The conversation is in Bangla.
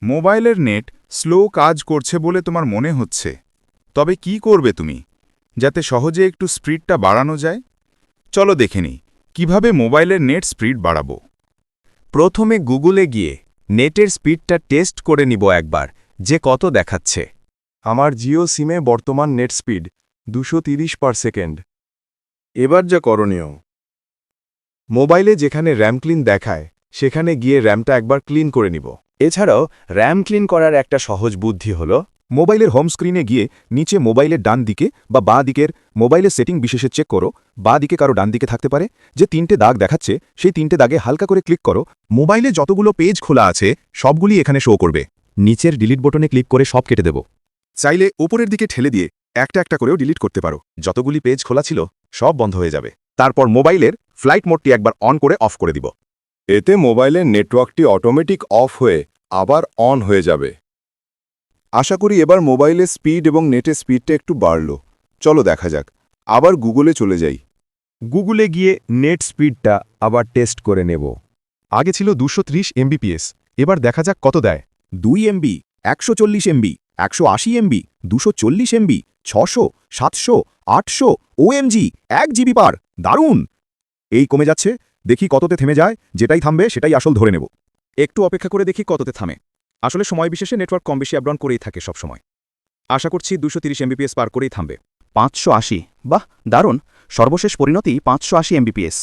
মোবাইলের নেট স্লো কাজ করছে বলে তোমার মনে হচ্ছে। তবে কি করবে তুমি যাতে সহজে একটু স্পিডটা বাড়ানো যায়? চলো দেখে নিই কীভাবে মোবাইলের নেট স্পিড বাড়াবো। প্রথমে গুগলে গিয়ে নেটের স্পিডটা টেস্ট করে নিব একবার, যে কত দেখাচ্ছে। আমার জিও সিমে বর্তমান নেট স্পিড 230/সেকেন্ড। এবার যা করণীয়, মোবাইলে যেখানে র্যাম ক্লিন দেখায় সেখানে গিয়ে র্যামটা একবার ক্লিন করে নিব। এছাড়াও র্যাম ক্লিন করার একটা সহজ বুদ্ধি হলো, মোবাইলের হোম স্ক্রিনে গিয়ে নিচে মোবাইলের ডান দিকে বা বাঁ দিকের মোবাইলের সেটিং বিশেষে চেক করো। বাঁ দিকে কারো ডান দিকে থাকতে পারে, যে 3টে দাগ দেখাচ্ছে সেই 3টে দাগে হালকা করে ক্লিক করো। মোবাইলে যতগুলো পেজ খোলা আছে সবগুলি এখানে শো করবে। নিচের ডিলিট বটনে ক্লিক করে সব কেটে দেব। চাইলে ওপরের দিকে ঠেলে দিয়ে একটা একটা করেও ডিলিট করতে পারো। যতগুলি পেজ খোলা ছিল সব বন্ধ হয়ে যাবে। তারপর মোবাইলের ফ্লাইট মোডটি একবার অন করে অফ করে দিব। এতে মোবাইলের নেটওয়ার্কটি অটোমেটিক অফ হয়ে আবার অন হয়ে যাবে। আশা করি এবার মোবাইলের স্পিড এবং নেটের স্পিডটা একটু বাড়ল। চলো দেখা যাক। আবার গুগলে চলে যাই। গুগলে গিয়ে নেট স্পিডটা আবার টেস্ট করে নেব। আগে ছিল 230 MBPS, এবার দেখা যাক কত দেয়। 2 MB, 140 MB, 180 MB, 240 MB, 600, 700, 800, OMG, 1 GB পার। দারুণ! এই কমে যাচ্ছে, দেখি কততে থেমে যায়। যেটাই থামবে সেটাই আসল ধরে নেব। একটু অপেক্ষা করে দেখি কততে থামে। আসলে সময় বিশেষে নেটওয়ার্ক কম বেশি আপডাউন করেই থাকে সবসময়। আশা করছি 230 MBPS পার করেই থামবে। 580, বাহ দারুণ! সর্বশেষ পরিণতি 580 MBPS।